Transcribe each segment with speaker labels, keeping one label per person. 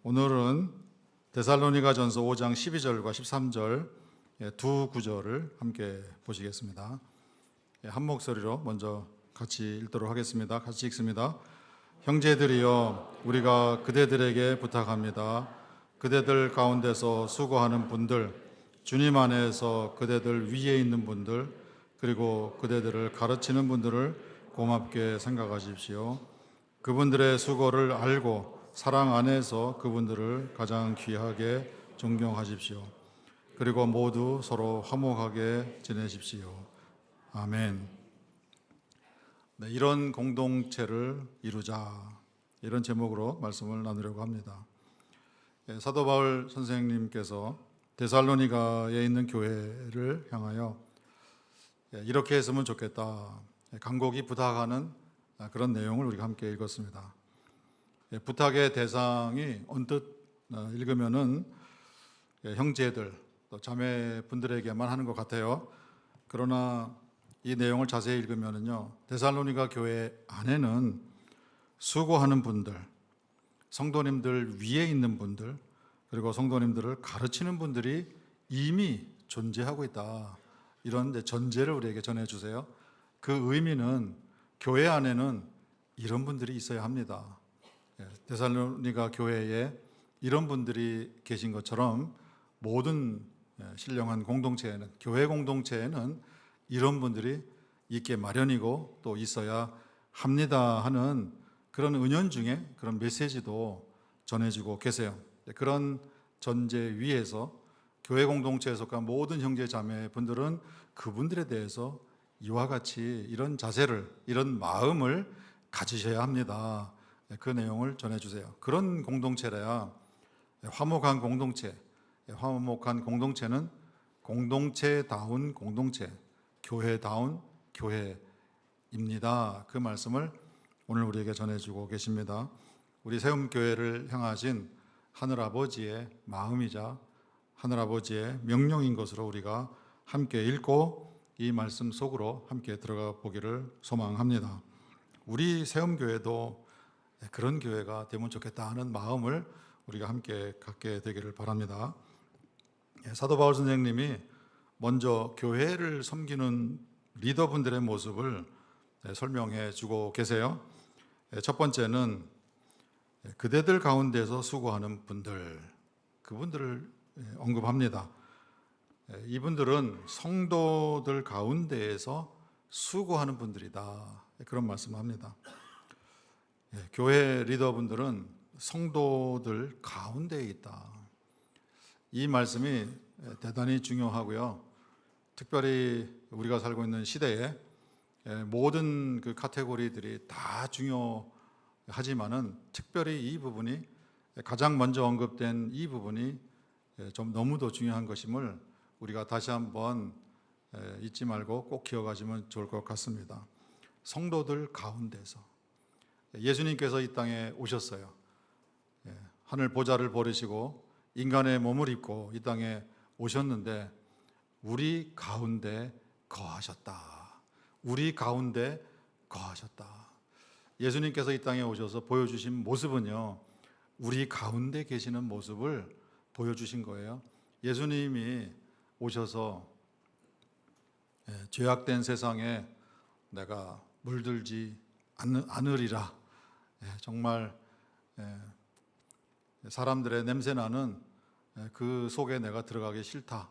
Speaker 1: 오늘은 데살로니가전서 5장 12절과 13절 두 구절을 함께 보시겠습니다. 한 목소리로 먼저 같이 읽도록 하겠습니다. 같이 읽습니다. 형제들이여, 우리가 그대들에게 부탁합니다. 그대들 가운데서 수고하는 분들, 주님 안에서 그대들 위에 있는 분들, 그리고 그대들을 가르치는 분들을 고맙게 생각하십시오. 그분들의 수고를 알고 사랑 안에서 그분들을 가장 귀하게 존경하십시오. 그리고 모두 서로 화목하게 지내십시오. 아멘. 네, 이런 공동체를 이루자, 이런 제목으로 말씀을 나누려고 합니다. 사도 바울 선생님께서 데살로니가에 있는 교회를 향하여 이렇게 했으면 좋겠다, 간곡히 부탁하는 그런 내용을 우리가 함께 읽었습니다. 부탁의 대상이 언뜻 읽으면은 형제들, 또 자매분들에게만 하는 것 같아요. 그러나 이 내용을 자세히 읽으면은요, 데살로니가 교회 안에는 수고하는 분들, 성도님들 위에 있는 분들, 그리고 성도님들을 가르치는 분들이 이미 존재하고 있다, 이런 전제를 우리에게 전해주세요. 그 의미는 교회 안에는 이런 분들이 있어야 합니다. 데살로니가 교회에 이런 분들이 계신 것처럼 모든 신령한 공동체에는, 교회 공동체에는 이런 분들이 있게 마련이고 또 있어야 합니다 하는 그런 은연중에 그런 메시지도 전해지고 계세요. 그런 전제 위에서 교회 공동체에 속한 모든 형제 자매 분들은 그분들에 대해서 이와 같이 이런 자세를, 이런 마음을 가지셔야 합니다. 그 내용을 전해주세요. 그런 공동체라야 화목한 공동체, 화목한 공동체는 공동체다운 공동체, 교회다운 교회입니다. 그 말씀을 오늘 우리에게 전해주고 계십니다. 우리 세움교회를 향하신 하늘아버지의 마음이자 하늘아버지의 명령인 것으로 우리가 함께 읽고 이 말씀 속으로 함께 들어가 보기를 소망합니다. 우리 세움교회도 그런 교회가 되면 좋겠다 하는 마음을 우리가 함께 갖게 되기를 바랍니다. 사도 바울 선생님이 먼저 교회를 섬기는 리더분들의 모습을 설명해 주고 계세요. 첫 번째는 그대들 가운데서 수고하는 분들, 그분들을 언급합니다. 이분들은 성도들 가운데에서 수고하는 분들이다, 그런 말씀을 합니다. 교회 리더분들은 성도들 가운데에 있다. 이 말씀이 대단히 중요하고요. 특별히 우리가 살고 있는 시대에 모든 그 카테고리들이 다 중요하지만은 특별히 이 부분이, 가장 먼저 언급된 이 부분이 좀 너무도 중요한 것임을 우리가 다시 한번 잊지 말고 꼭 기억하시면 좋을 것 같습니다. 성도들 가운데서 예수님께서 이 땅에 오셨어요. 하늘 보좌를 버리시고 인간의 몸을 입고 이 땅에 오셨는데 우리 가운데 거하셨다. 우리 가운데 거하셨다. 예수님께서 이 땅에 오셔서 보여주신 모습은요, 우리 가운데 계시는 모습을 보여주신 거예요. 예수님이 오셔서 죄악된 세상에 내가 물들지 않으리라, 정말 사람들의 냄새나는 그 속에 내가 들어가기 싫다,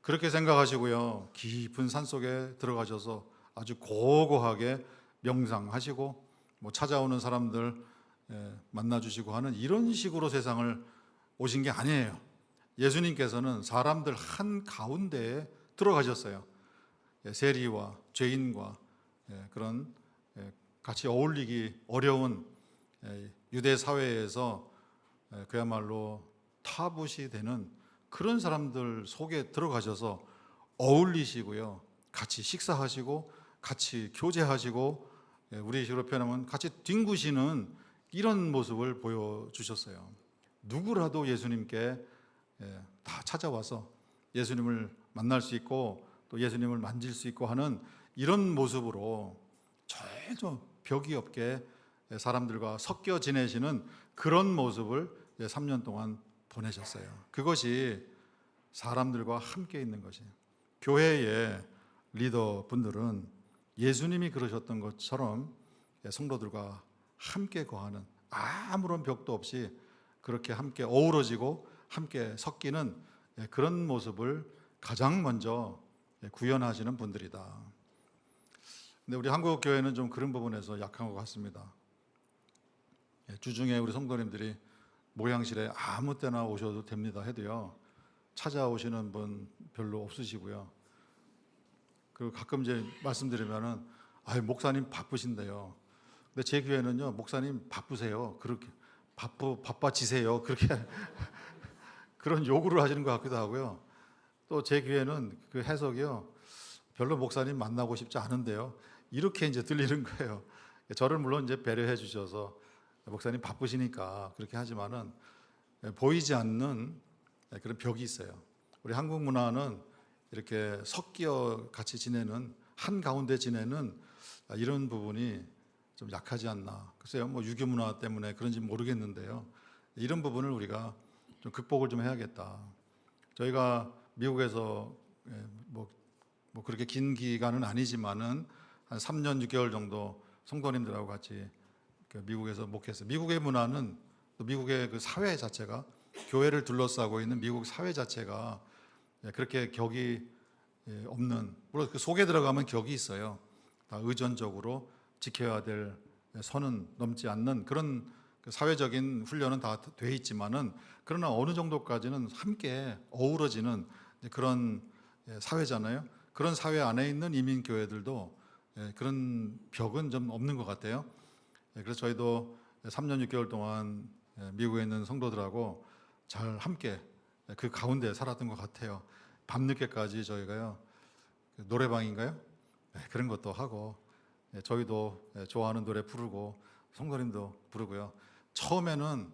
Speaker 1: 그렇게 생각하시고요, 깊은 산속에 들어가셔서 아주 고고하게 명상하시고 찾아오는 사람들 만나주시고 하는 이런 식으로 세상을 오신 게 아니에요. 예수님께서는 사람들 한가운데에 들어가셨어요. 세리와 죄인과 그런 같이 어울리기 어려운 유대 사회에서 그야말로 타붓이 되는 그런 사람들 속에 들어가셔서 어울리시고요, 같이 식사하시고 같이 교제하시고, 우리 식으로 표현하면 같이 뒹구시는 이런 모습을 보여주셨어요. 누구라도 예수님께 다 찾아와서 예수님을 만날 수 있고 또 예수님을 만질 수 있고 하는 이런 모습으로 전혀 벽이 없게 사람들과 섞여 지내시는 그런 모습을 3년 동안 보내셨어요. 그것이 사람들과 함께 있는 것이, 교회의 리더분들은 예수님이 그러셨던 것처럼 성도들과 함께 거하는, 아무런 벽도 없이 그렇게 함께 어우러지고 함께 섞이는 그런 모습을 가장 먼저 구현하시는 분들이다. 근데 우리 한국 교회는 좀 그런 부분에서 약한 것 같습니다. 주중에 우리 성도님들이 목양실에 아무 때나 오셔도 됩니다 해도요, 찾아오시는 분 별로 없으시고요. 그리고 가끔 이제 말씀드리면은 목사님 바쁘신데요. 근데 제 교회는요, 목사님 바쁘세요. 그렇게 바빠지세요. 그렇게 그런 요구를 하시는 것 같기도 하고요. 또 제 교회는 그 해석이요, 별로 목사님 만나고 싶지 않은데요. 이렇게 이제 들리는 거예요. 저를 물론 이제 배려해 주셔서 목사님 바쁘시니까 그렇게 하지만은 보이지 않는 그런 벽이 있어요. 우리 한국 문화는 이렇게 섞여 같이 지내는, 한 가운데 지내는 이런 부분이 좀 약하지 않나. 글쎄요, 뭐 유교 문화 때문에 그런지 모르겠는데요. 이런 부분을 우리가 좀 극복을 좀 해야겠다. 저희가 미국에서 뭐 그렇게 긴 기간은 아니지만은 한 3년 6개월 정도 성도님들하고 같이 미국에서 목회했어요. 미국의 문화는, 또 미국의 그 사회 자체가, 교회를 둘러싸고 있는 미국 사회 자체가 그렇게 격이 없는, 물론 그 속에 들어가면 격이 있어요. 다 의존적으로 지켜야 될 선은 넘지 않는 그런 사회적인 훈련은 다 돼 있지만은, 그러나 어느 정도까지는 함께 어우러지는 그런 사회잖아요. 그런 사회 안에 있는 이민 교회들도 그런 벽은 좀 없는 것 같아요. 그래서 저희도 3년 6개월 동안 미국에 있는 성도들하고 잘 함께 그 가운데 살았던 것 같아요. 밤늦게까지 저희가요, 노래방인가요? 그런 것도 하고, 저희도 좋아하는 노래 부르고 성도님도 부르고요. 처음에는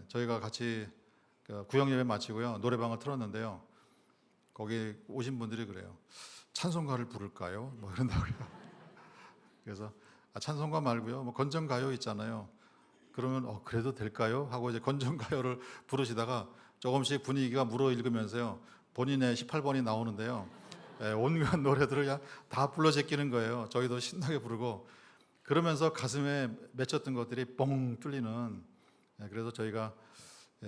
Speaker 1: 저희가 같이 구역 예배 마치고요, 노래방을 틀었는데요, 거기 오신 분들이 그래요. 찬송가를 부를까요? 뭐 이런다고요. 그래서 찬송가 말고요, 뭐 건전가요 있잖아요. 그러면 그래도 될까요? 하고 이제 건전가요를 부르시다가 조금씩 분위기가 무르익으면서요, 본인의 18번이 나오는데요, 온갖 노래들을 그냥 다 불러 제끼는 거예요. 저희도 신나게 부르고, 그러면서 가슴에 맺혔던 것들이 뻥 뚫리는, 그래서 저희가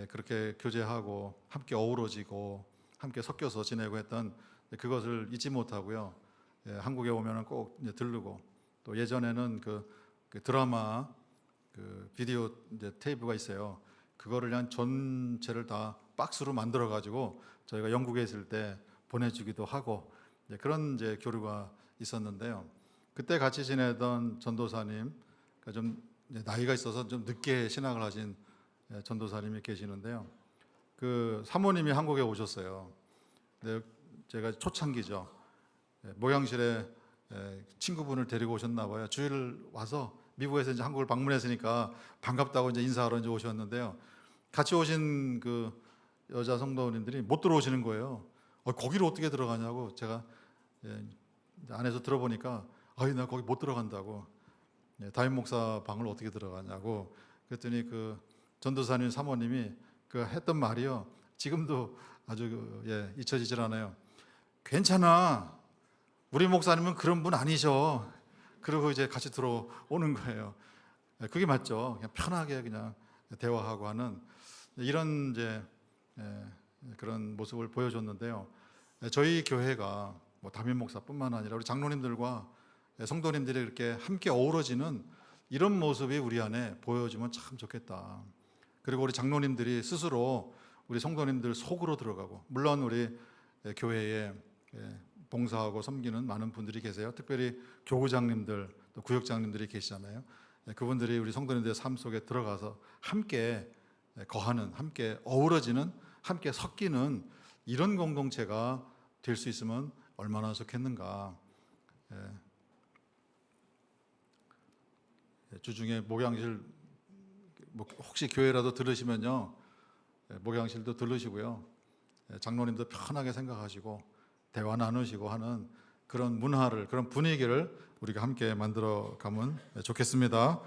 Speaker 1: 그렇게 교제하고 함께 어우러지고 함께 섞여서 지내고 했던 그것을 잊지 못하고요. 한국에 오면은 꼭 이제 들르고, 또 예전에는 그 드라마 그 비디오 이제 테이프가 있어요. 그거를 그냥 전체를 다 박스로 만들어 가지고 저희가 영국에 있을 때 보내주기도 하고, 그런 이제 교류가 있었는데요. 그때 같이 지내던 전도사님, 좀 나이가 있어서 좀 늦게 신학을 하신 전도사님이 계시는데요. 그 사모님이 한국에 오셨어요. 근데 제가 초창기죠. 목양실에 친구분을 데리고 오셨나 봐요. 주일 와서 미국에서 이제 한국을 방문했으니까 반갑다고 이제 인사하러 이제 오셨는데요. 같이 오신 그 여자 성도님들이 못 들어오시는 거예요. 거기로 어떻게 들어가냐고, 제가 안에서 들어보니까 나 거기 못 들어간다고, 담임 목사 방을 어떻게 들어가냐고. 그랬더니 그 전도사님 사모님이 그 했던 말이요, 지금도 아주 잊혀지질 않아요. 괜찮아, 우리 목사님은 그런 분 아니셔. 그리고 이제 같이 들어오는 거예요. 그게 맞죠. 그냥 편하게 그냥 대화하고 하는 이런 이제 그런 모습을 보여줬는데요. 저희 교회가 뭐 담임 목사뿐만 아니라 우리 장로님들과 성도님들이 이렇게 함께 어우러지는 이런 모습이 우리 안에 보여지면 참 좋겠다. 그리고 우리 장로님들이 스스로 우리 성도님들 속으로 들어가고, 물론 우리 교회에 봉사하고 섬기는 많은 분들이 계세요. 특별히 교구장님들, 또 구역장님들이 계시잖아요. 그분들이 우리 성도님들의 삶 속에 들어가서 함께 거하는, 함께 어우러지는, 함께 섞이는 이런 공동체가 될 수 있으면 얼마나 좋겠는가. 주중에 목양실, 혹시 교회라도 들으시면요, 목양실도 들으시고요, 장로님도 편하게 생각하시고 대화 나누시고 하는 그런 문화를, 그런 분위기를 우리가 함께 만들어 가면 좋겠습니다.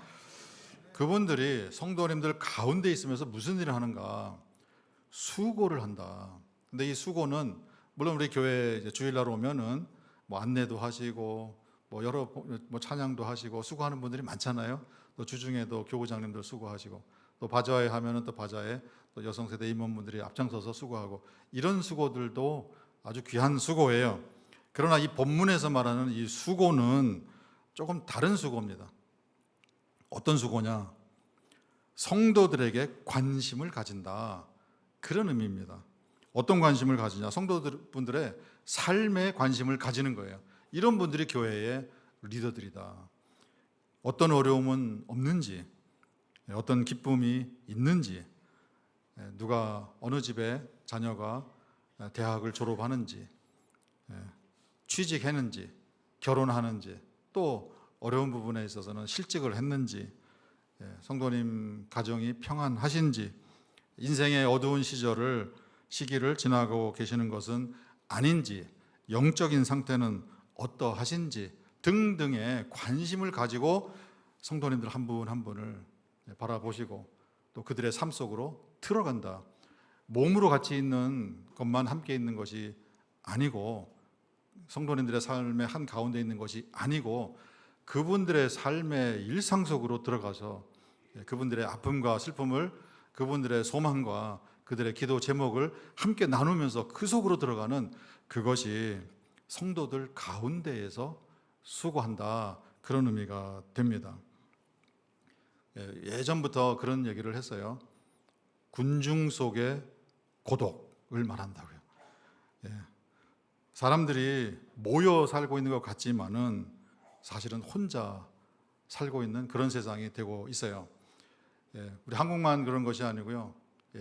Speaker 1: 그분들이 성도님들 가운데 있으면서 무슨 일을 하는가? 수고를 한다. 근데 이 수고는 물론 우리 교회 이제 주일날 오면은 뭐 안내도 하시고 뭐 여러 뭐 찬양도 하시고 수고하는 분들이 많잖아요. 또 주중에도 교구장님들 수고하시고 또 바자회 하면은 또 바자회 또 여성세대 임원분들이 앞장서서 수고하고 이런 수고들도 아주 귀한 수고예요. 그러나 이 본문에서 말하는 이 수고는 조금 다른 수고입니다. 어떤 수고냐? 성도들에게 관심을 가진다. 그런 의미입니다. 어떤 관심을 가지냐? 성도분들의 삶에 관심을 가지는 거예요. 이런 분들이 교회의 리더들이다. 어떤 어려움은 없는지, 어떤 기쁨이 있는지, 누가 어느 집에 자녀가 대학을 졸업하는지, 취직했는지, 결혼하는지, 또 어려운 부분에 있어서는 실직을 했는지, 성도님 가정이 평안하신지, 인생의 어두운 시기를 지나고 계시는 것은 아닌지, 영적인 상태는 어떠하신지 등등의 관심을 가지고 성도님들 한 분 한 분을 바라보시고 또 그들의 삶 속으로 들어간다. 몸으로 같이 있는 것만 함께 있는 것이 아니고 성도님들의 삶의 한 가운데 있는 것이 아니고 그분들의 삶의 일상 속으로 들어가서 그분들의 아픔과 슬픔을 그분들의 소망과 그들의 기도 제목을 함께 나누면서 그 속으로 들어가는 그것이 성도들 가운데에서 수고한다. 그런 의미가 됩니다. 예전부터 그런 얘기를 했어요. 군중 속의 고독을 말한다고요. 사람들이 모여 살고 있는 것 같지만은 사실은 혼자 살고 있는 그런 세상이 되고 있어요. 우리 한국만 그런 것이 아니고요.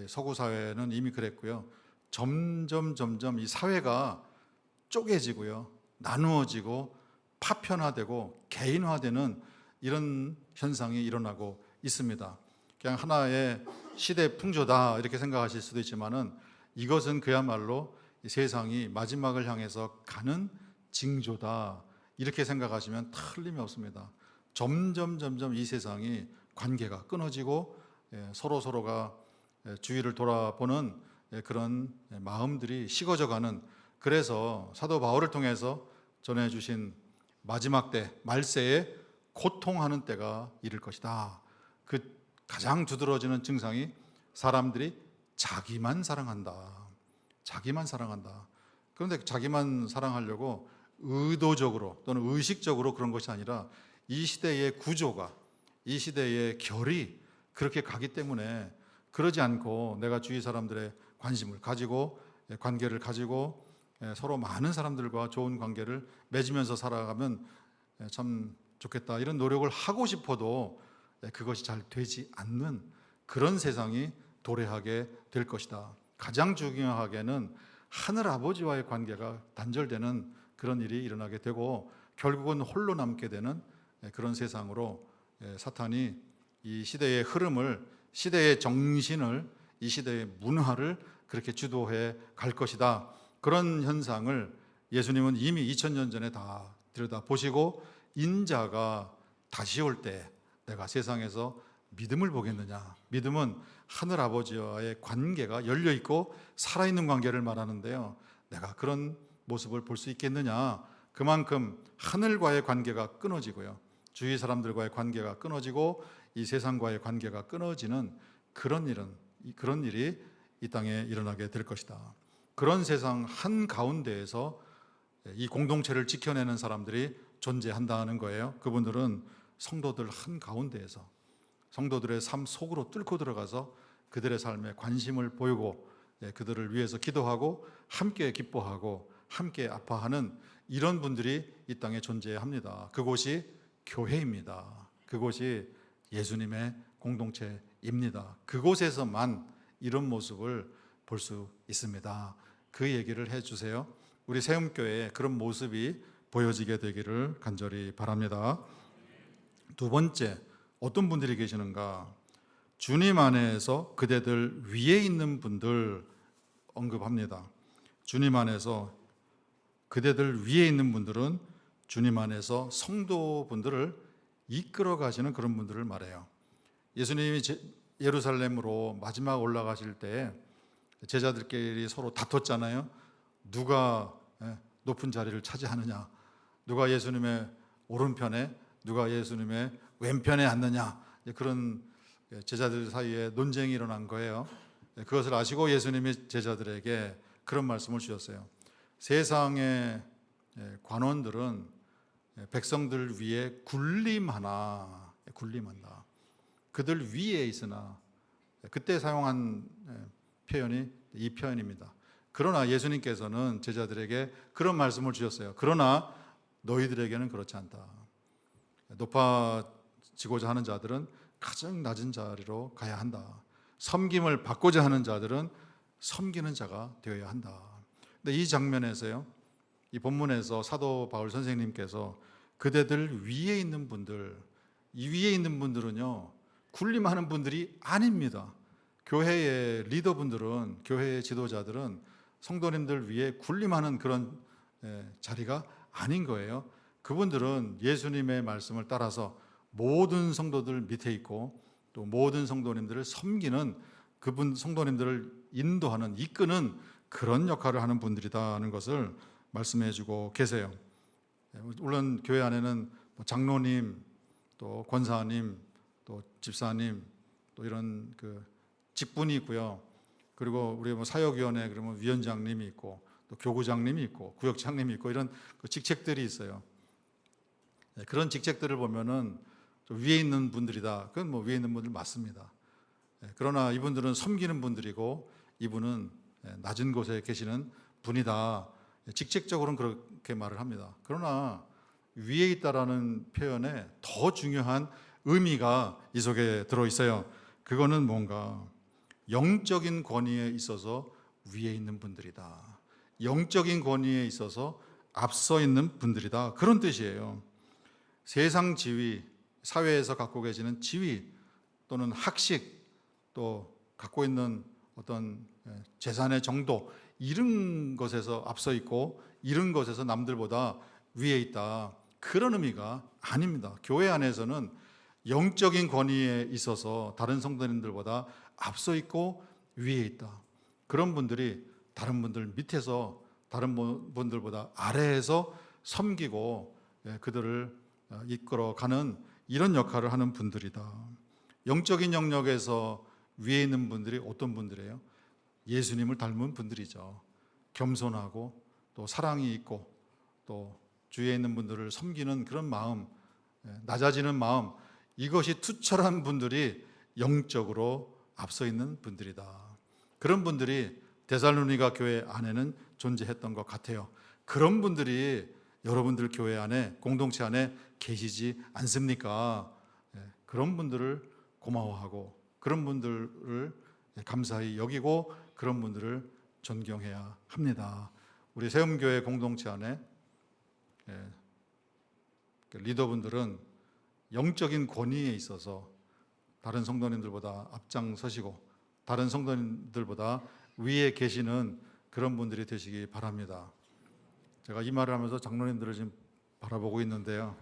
Speaker 1: 서구 사회는 이미 그랬고요. 점점 이 사회가 쪼개지고요. 나누어지고 파편화되고 개인화되는 이런 현상이 일어나고 있습니다. 그냥 하나의 시대 풍조다 이렇게 생각하실 수도 있지만은 이것은 그야말로 이 세상이 마지막을 향해서 가는 징조다 이렇게 생각하시면 틀림이 없습니다. 점점 이 세상이 관계가 끊어지고 서로가 주위를 돌아보는 그런 마음들이 식어져가는, 그래서 사도 바울을 통해서 전해주신 마지막 때 말세에 고통하는 때가 이를 것이다. 그 가장 두드러지는 증상이 사람들이 자기만 사랑한다. 그런데 자기만 사랑하려고 의도적으로 또는 의식적으로 그런 것이 아니라 이 시대의 구조가, 이 시대의 결이 그렇게 가기 때문에 그러지 않고 내가 주위 사람들의 관심을 가지고 관계를 가지고 서로 많은 사람들과 좋은 관계를 맺으면서 살아가면 참 좋겠다 이런 노력을 하고 싶어도 그것이 잘 되지 않는 그런 세상이 도래하게 될 것이다. 가장 중요하게는 하늘 아버지와의 관계가 단절되는 그런 일이 일어나게 되고 결국은 홀로 남게 되는 그런 세상으로 사탄이 이 시대의 흐름을, 시대의 정신을, 이 시대의 문화를 그렇게 주도해 갈 것이다. 그런 현상을 예수님은 이미 2000년 전에 다 들여다보시고 인자가 다시 올 때 내가 세상에서 믿음을 보겠느냐. 믿음은 하늘 아버지와의 관계가 열려있고 살아있는 관계를 말하는데요. 내가 그런 모습을 볼 수 있겠느냐. 그만큼 하늘과의 관계가 끊어지고요. 주위 사람들과의 관계가 끊어지고 이 세상과의 관계가 끊어지는 그런 일이 이 땅에 일어나게 될 것이다. 그런 세상 한가운데에서 이 공동체를 지켜내는 사람들이 존재한다는 거예요. 그분들은 성도들 한가운데에서 성도들의 삶 속으로 뚫고 들어가서 그들의 삶에 관심을 보이고 그들을 위해서 기도하고 함께 기뻐하고 함께 아파하는 이런 분들이 이 땅에 존재합니다. 그곳이 교회입니다. 그곳이 예수님의 공동체입니다. 그곳에서만 이런 모습을 볼 수 있습니다. 그 얘기를 해주세요. 우리 세움교회에 그런 모습이 보여지게 되기를 간절히 바랍니다. 두 번째, 어떤 분들이 계시는가? 주님 안에서 그대들 위에 있는 분들 언급합니다. 주님 안에서 그대들 위에 있는 분들은 주님 안에서 성도분들을 이끌어 가시는 그런 분들을 말해요. 예수님이 예루살렘으로 마지막 올라가실 때 제자들끼리 서로 다퉜잖아요. 누가 높은 자리를 차지하느냐, 누가 예수님의 오른편에, 누가 예수님의 왼편에 앉느냐, 그런 제자들 사이에 논쟁이 일어난 거예요. 그것을 아시고 예수님이 제자들에게 그런 말씀을 주셨어요. 세상의 관원들은 백성들 위에 군림한다. 그들 위에 있으나, 그때 사용한 표현이 이 표현입니다. 그러나 예수님께서는 제자들에게 그런 말씀을 주셨어요. 그러나 너희들에게는 그렇지 않다. 높아지고자 하는 자들은 가장 낮은 자리로 가야 한다. 섬김을 받고자 하는 자들은 섬기는 자가 되어야 한다. 근데 이 장면에서요, 이 본문에서 사도 바울 선생님께서 그대들 위에 있는 분들, 이 위에 있는 분들은요, 군림하는 분들이 아닙니다. 교회의 리더분들은, 교회의 지도자들은 성도님들 위에 군림하는 그런 자리가 아닌 거예요. 그분들은 예수님의 말씀을 따라서 모든 성도들 밑에 있고, 또 모든 성도님들을 섬기는, 그분 성도님들을 인도하는, 이끄는 그런 역할을 하는 분들이다는 것을 말씀해 주고 계세요. 물론 교회 안에는 장로님, 또 권사님, 또 집사님, 또 이런 그 직분이 있고요. 그리고 우리 사역위원회 그러면 위원장님이 있고, 또 교구장님이 있고, 구역장님이 있고, 이런 그 직책들이 있어요. 그런 직책들을 보면은 좀 위에 있는 분들이다. 그건 위에 있는 분들 맞습니다. 그러나 이분들은 섬기는 분들이고, 이분은 낮은 곳에 계시는 분이다. 직책적으로는 그렇게 말을 합니다. 그러나 위에 있다라는 표현에 더 중요한 의미가 이 속에 들어 있어요. 그거는 뭔가 영적인 권위에 있어서 위에 있는 분들이다. 영적인 권위에 있어서 앞서 있는 분들이다. 그런 뜻이에요. 세상 지위, 사회에서 갖고 계시는 지위 또는 학식, 또 갖고 있는 어떤 재산의 정도, 이런 것에서 앞서 있고, 이런 것에서 남들보다 위에 있다. 그런 의미가 아닙니다. 교회 안에서는 영적인 권위에 있어서 다른 성도님들보다 앞서 있고 위에 있다. 그런 분들이 다른 분들 밑에서, 다른 분들보다 아래에서 섬기고 그들을 이끌어가는 이런 역할을 하는 분들이다. 영적인 영역에서 위에 있는 분들이 어떤 분들이에요? 예수님을 닮은 분들이죠. 겸손하고 또 사랑이 있고, 또 주위에 있는 분들을 섬기는 그런 마음, 낮아지는 마음, 이것이 투철한 분들이 영적으로 앞서 있는 분들이다. 그런 분들이 데살로니가 교회 안에는 존재했던 것 같아요. 그런 분들이 여러분들 교회 안에, 공동체 안에 계시지 않습니까? 그런 분들을 고마워하고, 그런 분들을 감사히 여기고, 그런 분들을 존경해야 합니다. 우리 세움교회 공동체 안에 리더분들은 영적인 권위에 있어서 다른 성도님들보다 앞장서시고, 다른 성도님들보다 위에 계시는 그런 분들이 되시기 바랍니다. 제가 이 말을 하면서 장로님들을 지금 바라보고 있는데요,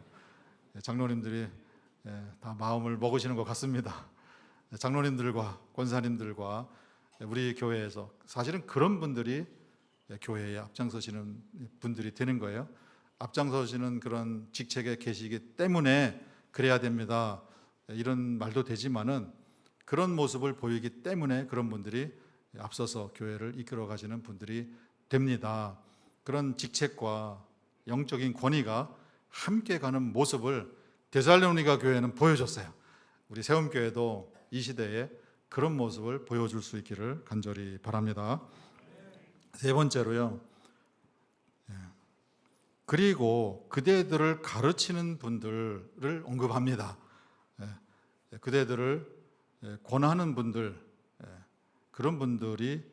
Speaker 1: 장로님들이 다 마음을 먹으시는 것 같습니다. 장로님들과 권사님들과 우리 교회에서 사실은 그런 분들이 교회에 앞장서시는 분들이 되는 거예요. 앞장서시는 그런 직책에 계시기 때문에 그래야 됩니다. 이런 말도 되지만은 그런 모습을 보이기 때문에 그런 분들이 앞서서 교회를 이끌어 가시는 분들이 됩니다. 그런 직책과 영적인 권위가 함께 가는 모습을 데살로니가 교회는 보여줬어요. 우리 세움교회도 이 시대에 그런 모습을 보여줄 수 있기를 간절히 바랍니다. 세 번째로요, 그리고 그대들을 가르치는 분들을 언급합니다. 그대들을 권하는 분들, 그런 분들이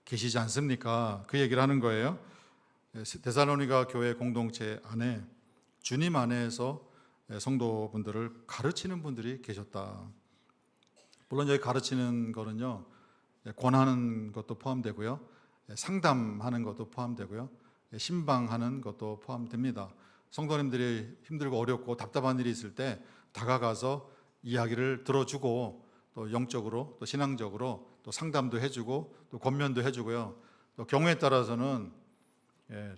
Speaker 1: 계시지 않습니까? 그 얘기를 하는 거예요. 데살로니가 교회 공동체 안에 주님 안에서 성도분들을 가르치는 분들이 계셨다. 물론 여기 가르치는 거는요, 권하는 것도 포함되고요, 상담하는 것도 포함되고요, 신방하는 것도 포함됩니다. 성도님들이 힘들고 어렵고 답답한 일이 있을 때 다가가서 이야기를 들어주고, 또 영적으로 또 신앙적으로 또 상담도 해주고 또 권면도 해주고요. 또 경우에 따라서는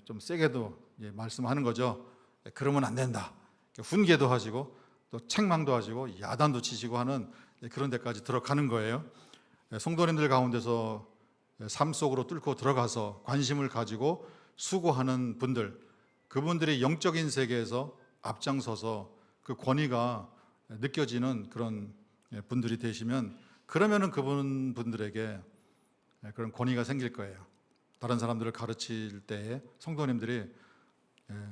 Speaker 1: 좀 세게도 말씀하는 거죠. 그러면 안 된다. 훈계도 하시고 또 책망도 하시고 야단도 치시고 하는 그런 데까지 들어가는 거예요. 성도님들 가운데서 삶 속으로 뚫고 들어가서 관심을 가지고 수고하는 분들, 그분들이 영적인 세계에서 앞장서서 그 권위가 느껴지는 그런 분들이 되시면 그러면은 그분들에게 그런 권위가 생길 거예요. 다른 사람들을 가르칠 때에 성도님들이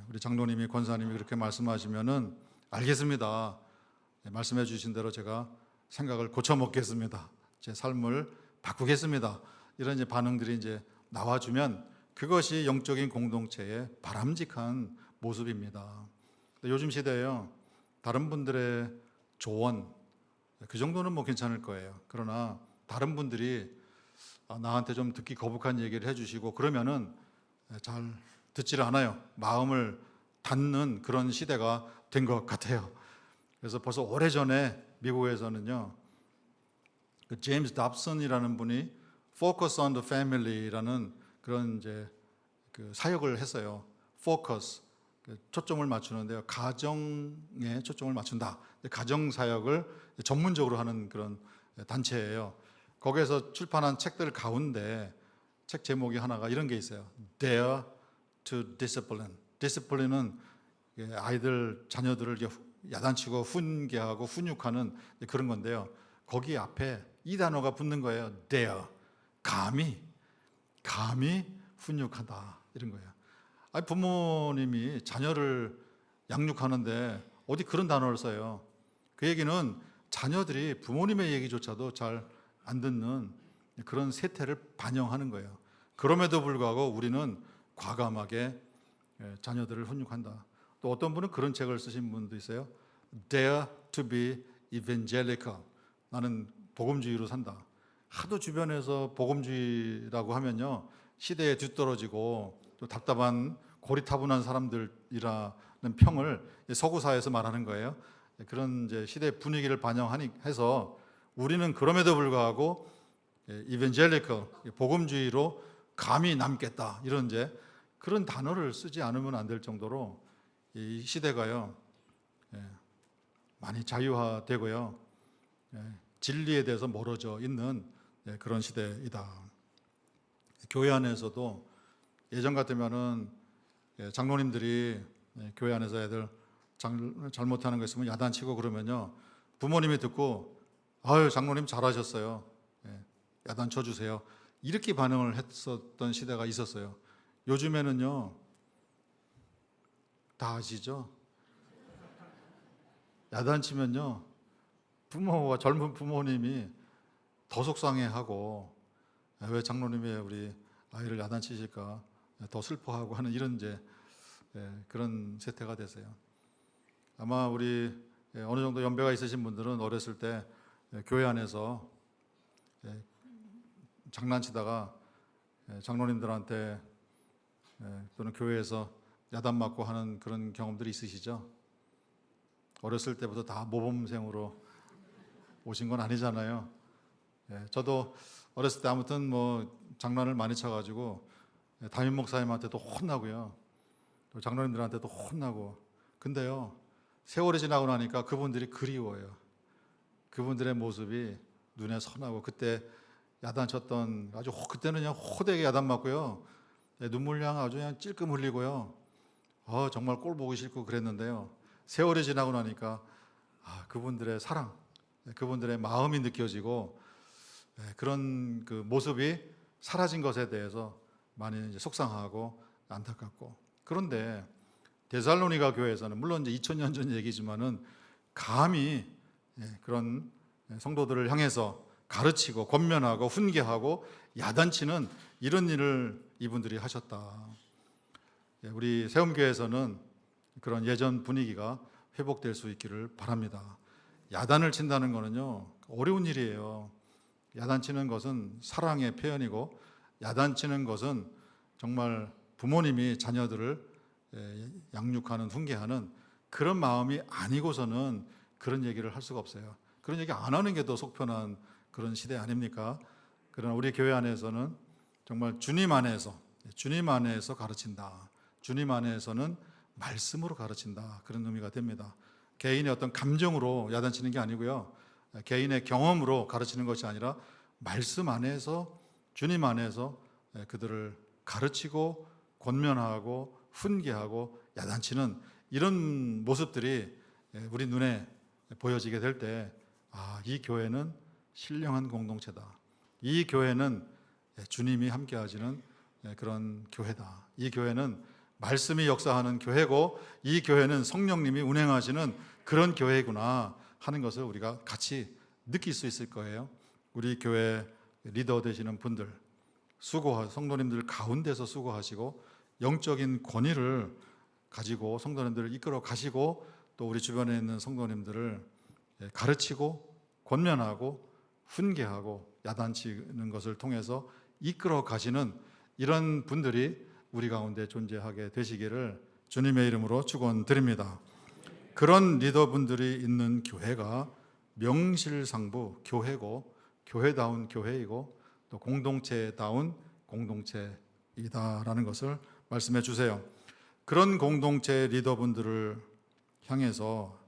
Speaker 1: 우리 장로님이 권사님이 그렇게 말씀하시면은 알겠습니다. 말씀해 주신 대로 제가 생각을 고쳐 먹겠습니다. 제 삶을 바꾸겠습니다. 이런 이제 반응들이 이제 나와주면 그것이 영적인 공동체의 바람직한 모습입니다. 요즘 시대에요, 다른 분들의 조언 그 정도는 뭐 괜찮을 거예요. 그러나 다른 분들이 나한테 좀 듣기 거북한 얘기를 해주시고 그러면은 잘 듣지를 않아요. 마음을 닫는 그런 시대가 된 것 같아요. 그래서 벌써 오래전에 미국에서는요, 그 제임스 답슨이라는 분이 Focus on the Family라는 그런 이제 그 사역을 했어요. Focus, 초점을 맞추는데요. 가정에 초점을 맞춘다. 가정 사역을 전문적으로 하는 그런 단체예요. 거기에서 출판한 책들 가운데 책 제목이 하나가 이런 게 있어요. Dare to Discipline. Discipline은 아이들, 자녀들을 야단치고 훈계하고 훈육하는 그런 건데요. 거기 앞에 이 단어가 붙는 거예요. Dare. 감히 훈육하다. 이런 거예요. 아니, 부모님이 자녀를 양육하는데 어디 그런 단어를 써요. 그 얘기는 자녀들이 부모님의 얘기조차도 잘 안 듣는 그런 세태를 반영하는 거예요. 그럼에도 불구하고 우리는 과감하게 자녀들을 훈육한다. 또 어떤 분은 그런 책을 쓰신 분도 있어요. Dare to be evangelical. 나는 복음주의로 산다. 하도 주변에서 복음주의라고 하면요, 시대에 뒤떨어지고 또 답답한 고리타분한 사람들이라는 평을 서구사회에서 말하는 거예요. 그런 이제 시대 분위기를 반영해서 우리는 그럼에도 불구하고 이벤젤리컬 복음주의로 감히 남겠다, 이런 이제 그런 단어를 쓰지 않으면 안 될 정도로 이 시대가요 많이 자유화되고요 진리에 대해서 멀어져 있는 그런 시대이다. 교회 안에서도 예전 같으면은 장로님들이 교회 안에서 애들 잘못하는 거 있으면 야단치고 그러면요, 부모님이 듣고 아유 장로님 잘하셨어요, 야단 쳐주세요, 이렇게 반응을 했었던 시대가 있었어요. 요즘에는요 다 아시죠? 야단치면요 부모와 젊은 부모님이 더 속상해하고 왜 장로님이 우리 아이를 야단치실까 더 슬퍼하고 하는 이런 이제 그런 세태가 됐어요. 아마 우리 어느 정도 연배가 있으신 분들은 어렸을 때 교회 안에서 장난치다가 장로님들한테 또는 교회에서 야단 맞고 하는 그런 경험들이 있으시죠? 어렸을 때부터 다 모범생으로 오신 건 아니잖아요. 저도 어렸을 때 아무튼 뭐 장난을 많이 쳐가지고 담임 목사님한테도 혼나고요, 또 장로님들한테도 혼나고. 근데요 세월이 지나고 나니까 그분들이 그리워요. 그분들의 모습이 눈에 선하고 그때 야단쳤던 아주 그때는 그냥 호되게 야단 맞고요, 눈물량 아주 그냥 찔끔 흘리고요, 정말 꼴 보기 싫고 그랬는데요. 세월이 지나고 나니까 그분들의 사랑, 그분들의 마음이 느껴지고 그런 그 모습이 사라진 것에 대해서 많이 이제 속상하고 안타깝고. 그런데 데살로니가 교회에서는 물론 이제 2000년 전 얘기지만은 감히 그런 성도들을 향해서 가르치고 권면하고 훈계하고 야단치는 이런 일을 이분들이 하셨다. 우리 세움교회에서는 그런 예전 분위기가 회복될 수 있기를 바랍니다. 야단을 친다는 거는요 어려운 일이에요. 야단치는 것은 사랑의 표현이고, 야단치는 것은 정말 부모님이 자녀들을 양육하는 훈계하는 그런 마음이 아니고서는 그런 얘기를 할 수가 없어요. 그런 얘기 안 하는 게 더 속편한 그런 시대 아닙니까? 그러나 우리 교회 안에서는 정말 주님 안에서 가르친다. 주님 안에서는 말씀으로 가르친다. 그런 의미가 됩니다. 개인의 어떤 감정으로 야단치는 게 아니고요. 개인의 경험으로 가르치는 것이 아니라 말씀 안에서, 주님 안에서 그들을 가르치고 권면하고 훈계하고 야단치는 이런 모습들이 우리 눈에 보여지게 될 때, 이 교회는 신령한 공동체다. 이 교회는 주님이 함께 하시는 그런 교회다. 이 교회는 말씀이 역사하는 교회고, 이 교회는 성령님이 운행하시는 그런 교회구나 하는 것을 우리가 같이 느낄 수 있을 거예요. 우리 교회 리더 되시는 분들, 성도님들 가운데서 수고하시고 영적인 권위를 가지고 성도님들을 이끌어 가시고, 또 우리 주변에 있는 성도님들을 가르치고 권면하고 훈계하고 야단치는 것을 통해서 이끌어 가시는 이런 분들이 우리 가운데 존재하게 되시기를 주님의 이름으로 축원드립니다. 그런 리더분들이 있는 교회가 명실상부 교회고, 교회다운 교회이고, 또 공동체다운 공동체이다라는 것을 말씀해 주세요. 그런 공동체 리더분들을 향해서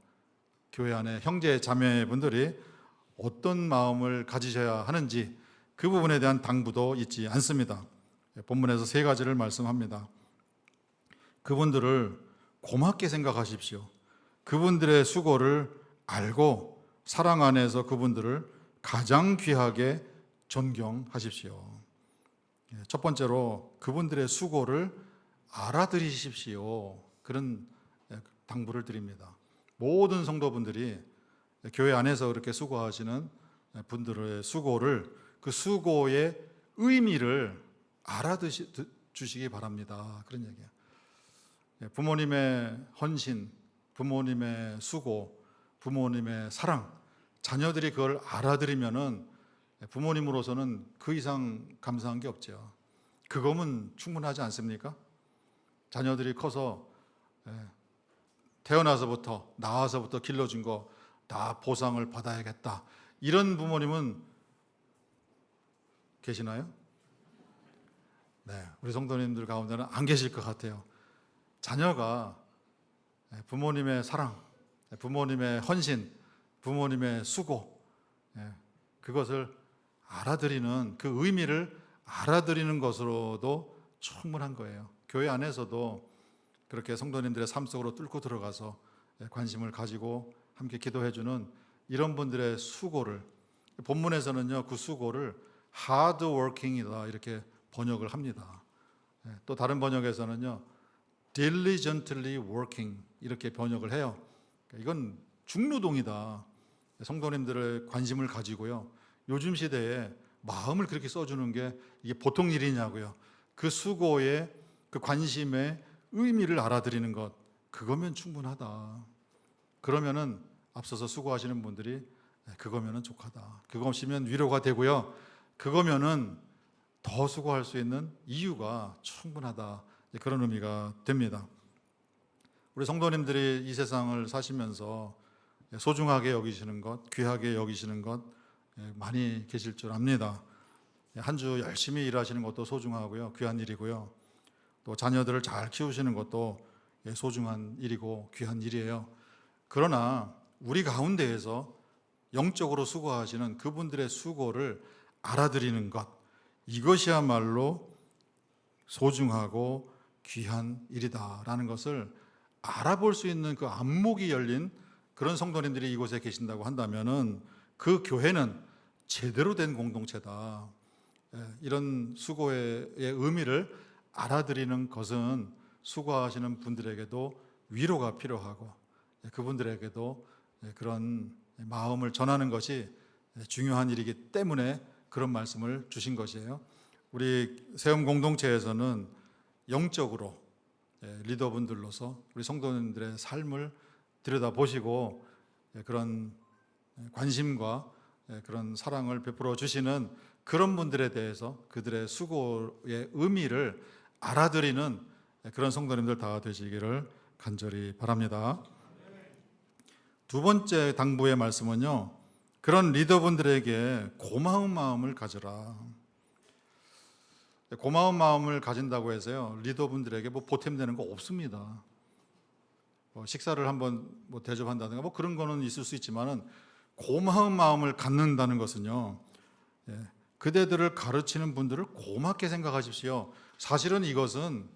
Speaker 1: 교회 안에 형제 자매분들이 어떤 마음을 가지셔야 하는지 그 부분에 대한 당부도 있지 않습니다. 본문에서 세 가지를 말씀합니다. 그분들을 고맙게 생각하십시오. 그분들의 수고를 알고 사랑 안에서 그분들을 가장 귀하게 존경하십시오. 첫 번째로 그분들의 수고를 알아들이십시오. 그런 당부를 드립니다. 모든 성도분들이 교회 안에서 그렇게 수고하시는 분들의 수고를, 그 수고의 의미를 알아주시기 바랍니다. 그런 얘기예요. 부모님의 헌신, 부모님의 수고, 부모님의 사랑, 자녀들이 그걸 알아들이면은 부모님으로서는 그 이상 감사한 게 없죠. 그거면 충분하지 않습니까? 자녀들이 커서 태어나서부터, 나와서부터 길러준 거 다 보상을 받아야겠다, 이런 부모님은 계시나요? 네, 우리 성도님들 가운데는 안 계실 것 같아요. 자녀가 부모님의 사랑, 부모님의 헌신, 부모님의 수고, 그것을 알아들이는, 그 의미를 알아들이는 것으로도 충분한 거예요. 교회 안에서도 그렇게 성도님들의 삶 속으로 뚫고 들어가서 관심을 가지고 함께 기도해주는 이런 분들의 수고를, 본문에서는요, 그 수고를 hard working이다 이렇게 번역을 합니다. 또 다른 번역에서는요, diligently working 이렇게 번역을 해요. 이건 중노동이다. 성도님들의 관심을 가지고요, 요즘 시대에 마음을 그렇게 써주는 게 이게 보통 일이냐고요. 그 수고의, 그 관심의 의미를 알아들이는 것, 그거면 충분하다. 그러면은 앞서서 수고하시는 분들이 그거면은 족하다, 그것이면 위로가 되고요, 그거면은 더 수고할 수 있는 이유가 충분하다, 그런 의미가 됩니다. 우리 성도님들이 이 세상을 사시면서 소중하게 여기시는 것, 귀하게 여기시는 것 많이 계실 줄 압니다. 한 주 열심히 일하시는 것도 소중하고요, 귀한 일이고요, 또 자녀들을 잘 키우시는 것도 소중한 일이고 귀한 일이에요. 그러나 우리 가운데에서 영적으로 수고하시는 그분들의 수고를 알아들이는 것, 이것이야말로 소중하고 귀한 일이다라는 것을 알아볼 수 있는 그 안목이 열린 그런 성도님들이 이곳에 계신다고 한다면은 그 교회는 제대로 된 공동체다. 이런 수고의 의미를 알아들이는 것은 수고하시는 분들에게도 위로가 필요하고, 그분들에게도 그런 마음을 전하는 것이 중요한 일이기 때문에 그런 말씀을 주신 것이에요. 우리 세움 공동체에서는 영적으로 리더분들로서 우리 성도님들의 삶을 들여다보시고 그런 관심과 그런 사랑을 베풀어 주시는 그런 분들에 대해서 그들의 수고의 의미를 알아들이는 그런 성도님들 다 되시기를 간절히 바랍니다. 두 번째 당부의 말씀은요, 그런 리더분들에게 고마운 마음을 가져라. 고마운 마음을 가진다고 해서요, 리더분들에게 뭐 보탬되는 거 없습니다. 식사를 한번 뭐 대접한다든가 뭐 그런 거는 있을 수 있지만은, 고마운 마음을 갖는다는 것은요, 그대들을 가르치는 분들을 고맙게 생각하십시오. 사실은 이것은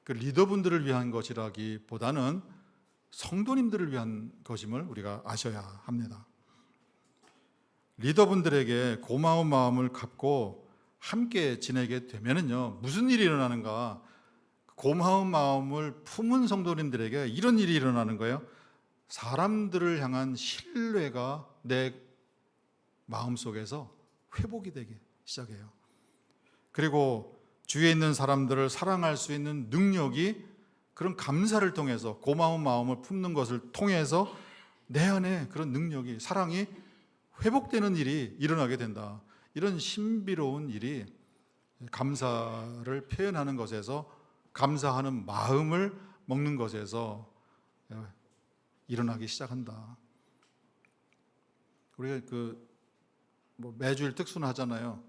Speaker 1: 그 리더분들을 위한 것이라기보다는 성도님들을 위한 것임을 우리가 아셔야 합니다. 리더분들에게 고마운 마음을 갖고 함께 지내게 되면은요, 무슨 일이 일어나는가? 고마운 마음을 품은 성도님들에게 이런 일이 일어나는 거예요. 사람들을 향한 신뢰가 내 마음속에서 회복이 되기 시작해요. 그리고 주위에 있는 사람들을 사랑할 수 있는 능력이 그런 감사를 통해서, 고마운 마음을 품는 것을 통해서 내 안에 그런 능력이, 사랑이 회복되는 일이 일어나게 된다. 이런 신비로운 일이 감사를 표현하는 것에서, 감사하는 마음을 먹는 것에서 일어나기 시작한다. 우리가 뭐 매주일 특순 하잖아요.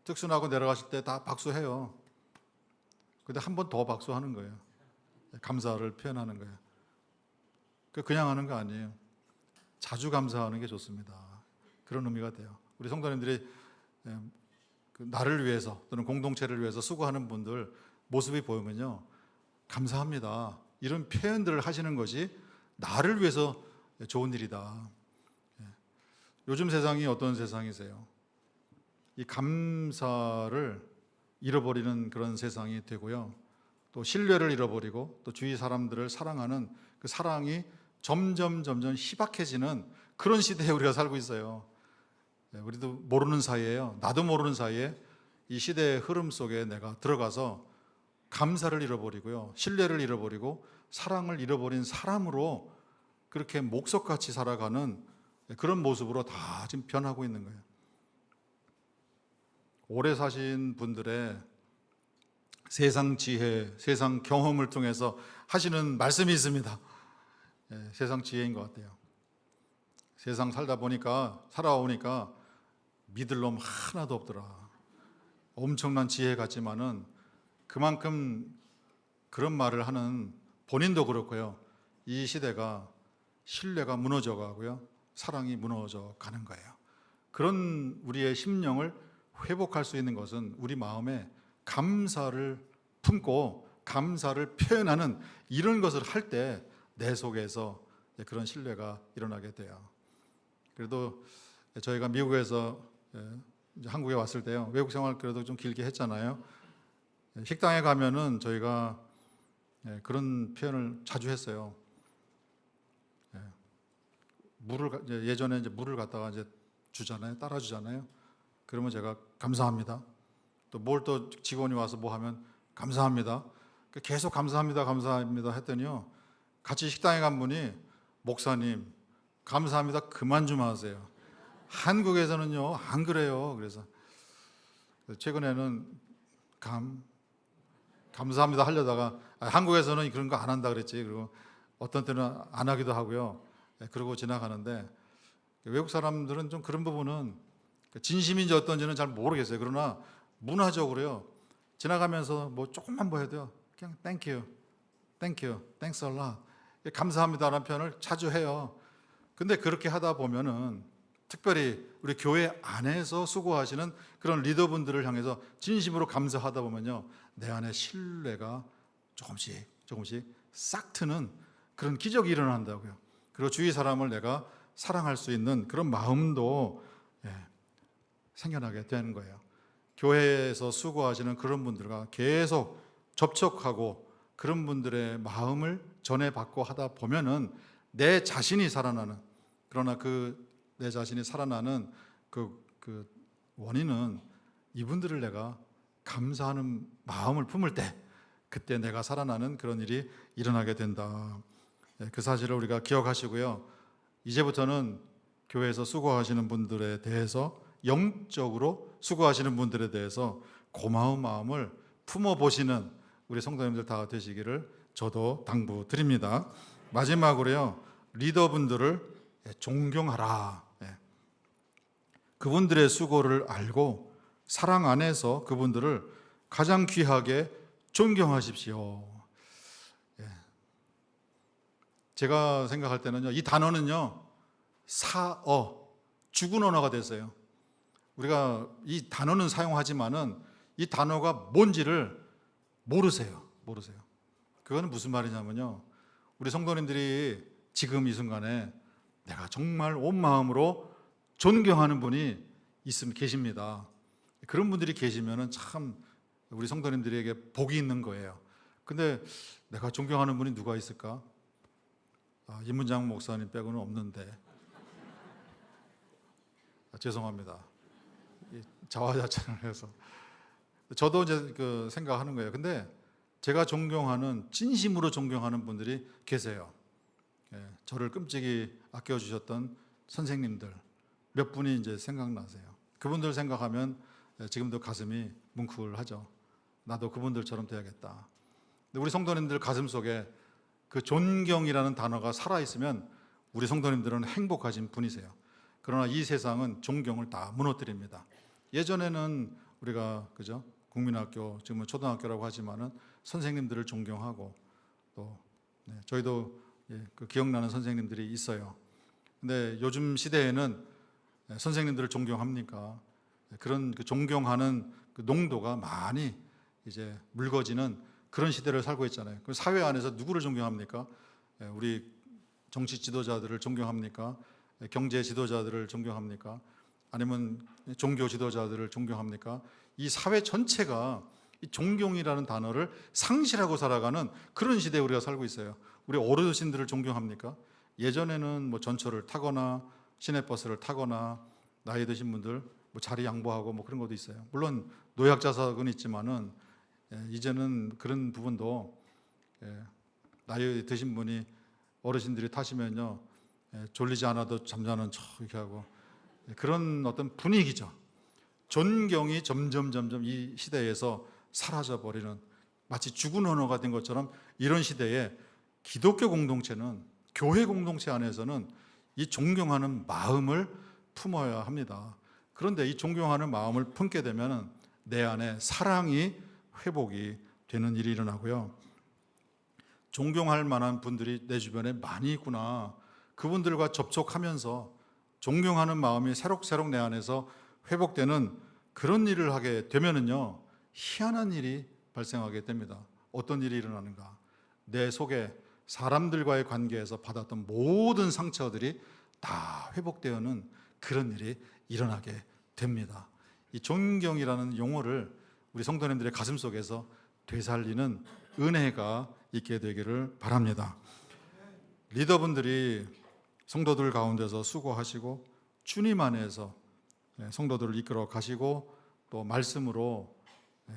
Speaker 1: 특순하고 내려가실 때 다 박수해요. 근데 한 번 더 박수하는 거예요. 감사를 표현하는 거예요. 그냥 하는 거 아니에요. 자주 감사하는 게 좋습니다. 그런 의미가 돼요. 우리 성도님들이 나를 위해서 또는 공동체를 위해서 수고하는 분들 모습이 보이면요, 감사합니다, 이런 표현들을 하시는 것이 나를 위해서 좋은 일이다. 요즘 세상이 어떤 세상이세요? 이 감사를 잃어버리는 그런 세상이 되고요, 또 신뢰를 잃어버리고 또 주위 사람들을 사랑하는 그 사랑이 점점 희박해지는 그런 시대에 우리가 살고 있어요. 우리도 모르는 사이에요, 나도 모르는 사이에 이 시대의 흐름 속에 내가 들어가서 감사를 잃어버리고요, 신뢰를 잃어버리고 사랑을 잃어버린 사람으로 그렇게 목석같이 살아가는 그런 모습으로 다 지금 변하고 있는 거예요. 오래 사신 분들의 세상 지혜, 세상 경험을 통해서 하시는 말씀이 있습니다. 세상 지혜인 것 같아요. 세상 살아오니까 믿을 놈 하나도 없더라. 엄청난 지혜 같지만은 그만큼 그런 말을 하는 본인도 그렇고요, 이 시대가 신뢰가 무너져 가고요, 사랑이 무너져 가는 거예요. 그런 우리의 심령을 회복할 수 있는 것은 우리 마음에 감사를 품고 감사를 표현하는 이런 것을 할 때 내 속에서 그런 신뢰가 일어나게 돼요. 그래도 저희가 미국에서 이제 한국에 왔을 때요, 외국 생활 그래도 좀 길게 했잖아요. 식당에 가면은 저희가 그런 표현을 자주 했어요. 예전에 이제 물을 갖다가 이제 주잖아요, 따라 주잖아요. 그러면 제가 감사합니다. 또 뭘 또 직원이 와서 뭐 하면 감사합니다. 계속 감사합니다 했더니요, 같이 식당에 간 분이, 목사님 감사합니다 그만 좀 하세요. 한국에서는요 안 그래요. 그래서 최근에는 감사합니다 하려다가, 한국에서는 그런 거 안 한다 그랬지. 그리고 어떤 때는 안 하기도 하고요. 그러고 지나가는데, 외국 사람들은 좀 그런 부분은 진심인지 어떤지는 잘 모르겠어요. 그러나 문화적으로요, 지나가면서 뭐 조금만 보여도요, 그냥 thank you, thanks a lot, 감사합니다라는 표현을 자주 해요. 근데 그렇게 하다 보면은, 특별히 우리 교회 안에서 수고하시는 그런 리더분들을 향해서 진심으로 감사하다 보면요, 내 안에 신뢰가 조금씩 싹 트는 그런 기적이 일어난다고요. 그리고 주위 사람을 내가 사랑할 수 있는 그런 마음도 생겨나게 되는 거예요. 교회에서 수고하시는 그런 분들과 계속 접촉하고 그런 분들의 마음을 전해받고 하다 보면은 내 자신이 살아나는, 그러나 내 자신이 살아나는 그 원인은 이분들을 내가 감사하는 마음을 품을 때, 그때 내가 살아나는 그런 일이 일어나게 된다. 그 사실을 우리가 기억하시고요, 이제부터는 교회에서 수고하시는 분들에 대해서, 영적으로 수고하시는 분들에 대해서 고마운 마음을 품어보시는 우리 성도님들 다 되시기를 저도 당부드립니다. 마지막으로요, 리더분들을 존경하라. 그분들의 수고를 알고 사랑 안에서 그분들을 가장 귀하게 존경하십시오. 예. 제가 생각할 때는요, 이 단어는요, 사어, 죽은 언어가 됐어요. 우리가 이 단어는 사용하지만은 이 단어가 뭔지를 모르세요. 그거는 무슨 말이냐면요, 우리 성도님들이 지금 이 순간에 내가 정말 온 마음으로 존경하는 분이 계십니다. 그런 분들이 계시면은 참 우리 성도님들에게 복이 있는 거예요. 근데 내가 존경하는 분이 누가 있을까? 임문장 목사님 빼고는 없는데. 죄송합니다. 자화자찬을 해서. 저도 이제 그 생각하는 거예요. 근데 제가 존경하는, 진심으로 존경하는 분들이 계세요. 저를 끔찍이 아껴주셨던 선생님들 몇 분이 이제 생각나세요. 그분들 생각하면 지금도 가슴이 뭉클하죠. 나도 그분들처럼 돼야겠다. 근데 우리 성도님들 가슴 속에 그 존경이라는 단어가 살아있으면 우리 성도님들은 행복하신 분이세요. 그러나 이 세상은 존경을 다 무너뜨립니다. 예전에는 우리가 그죠? 국민학교, 지금은 초등학교라고 하지만은 선생님들을 존경하고 또 저희도 그 기억나는 선생님들이 있어요. 근데 요즘 시대에는 선생님들을 존경합니까? 그런 그 존경하는 그 농도가 많이 이제 묽어지는 그런 시대를 살고 있잖아요. 그 사회 안에서 누구를 존경합니까? 우리 정치 지도자들을 존경합니까? 경제 지도자들을 존경합니까? 아니면 종교 지도자들을 존경합니까? 이 사회 전체가 이 존경이라는 단어를 상실하고 살아가는 그런 시대에 우리가 살고 있어요. 우리 어르신들을 존경합니까? 예전에는 뭐 전철을 타거나 시내버스를 타거나 나이 드신 분들 뭐 자리 양보하고 뭐 그런 것도 있어요. 물론 노약자석은 있지만은 이제는 그런 부분도 나이 드신 분이 어르신들이 타시면요, 졸리지 않아도 잠자는 척 이렇게 하고 그런 어떤 분위기죠. 존경이 점점 이 시대에서 사라져 버리는, 마치 죽은 언어가 된 것처럼 이런 시대에 기독교 공동체는, 교회 공동체 안에서는 이 존경하는 마음을 품어야 합니다. 그런데 이 존경하는 마음을 품게 되면 내 안에 사랑이 회복이 되는 일이 일어나고요. 존경할 만한 분들이 내 주변에 많이 있구나. 그분들과 접촉하면서 존경하는 마음이 새록새록 내 안에서 회복되는 그런 일을 하게 되면은요, 희한한 일이 발생하게 됩니다. 어떤 일이 일어나는가? 내 속에 사람들과의 관계에서 받았던 모든 상처들이 다 회복되는 그런 일이 일어나게 됩니다. 이 존경이라는 용어를 우리 성도님들의 가슴 속에서 되살리는 은혜가 있게 되기를 바랍니다. 리더분들이 성도들 가운데서 수고하시고 주님 안에서 성도들을 이끌어 가시고 또 말씀으로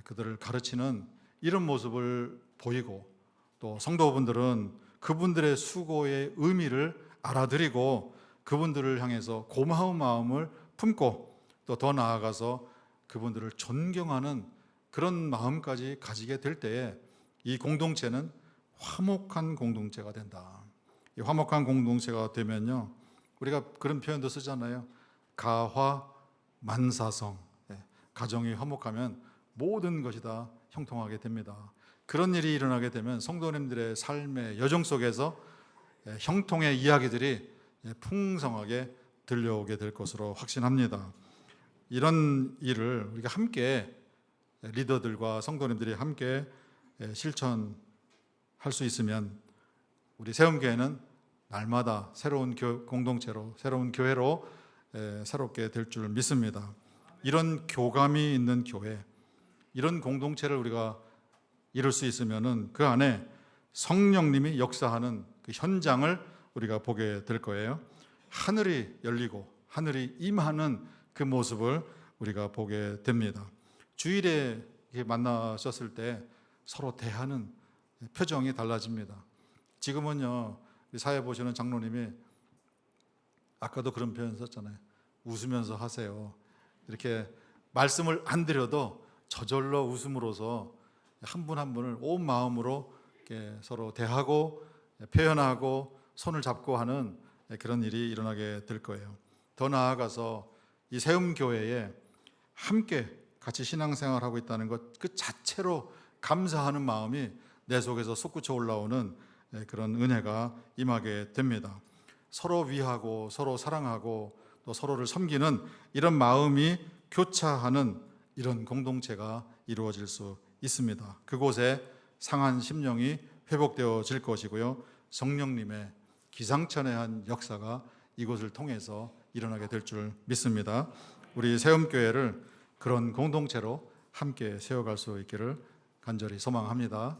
Speaker 1: 그들을 가르치는 이런 모습을 보이고, 또 성도분들은 그분들의 수고의 의미를 알아들이고 그분들을 향해서 고마운 마음을 품고 또 더 나아가서 그분들을 존경하는 그런 마음까지 가지게 될 때에 이 공동체는 화목한 공동체가 된다. 이 화목한 공동체가 되면요, 우리가 그런 표현도 쓰잖아요. 가화만사성. 가정이 화목하면 모든 것이 다 형통하게 됩니다. 그런 일이 일어나게 되면 성도님들의 삶의 여정 속에서 형통의 이야기들이 풍성하게 들려오게 될 것으로 확신합니다. 이런 일을 우리가 함께, 리더들과 성도님들이 함께 실천할 수 있으면 우리 세움교회는 날마다 새로운 공동체로, 새로운 교회로 새롭게 될 줄 믿습니다. 이런 교감이 있는 교회, 이런 공동체를 우리가 이룰 수 있으면은 그 안에 성령님이 역사하는 그 현장을 우리가 보게 될 거예요. 하늘이 열리고 하늘이 임하는 그 모습을 우리가 보게 됩니다. 주일에 만나셨을 때 서로 대하는 표정이 달라집니다. 지금은요, 사회 보시는 장로님이 아까도 그런 표현 썼잖아요. 웃으면서 하세요. 이렇게 말씀을 안 드려도 저절로 웃음으로써 한 분 한 분을 온 마음으로 이렇게 서로 대하고 표현하고 손을 잡고 하는 그런 일이 일어나게 될 거예요. 더 나아가서 이 세움교회에 함께 같이 신앙생활하고 있다는 것 그 자체로 감사하는 마음이 내 속에서 솟구쳐 올라오는 그런 은혜가 임하게 됩니다. 서로 위하고 서로 사랑하고 또 서로를 섬기는 이런 마음이 교차하는 이런 공동체가 이루어질 수 있습니다. 그곳에 상한 심령이 회복되어질 것이고요. 성령님의 기상천외한 역사가 이곳을 통해서 일어나게 될 줄 믿습니다. 우리 세움교회를 그런 공동체로 함께 세워갈 수 있기를 간절히 소망합니다.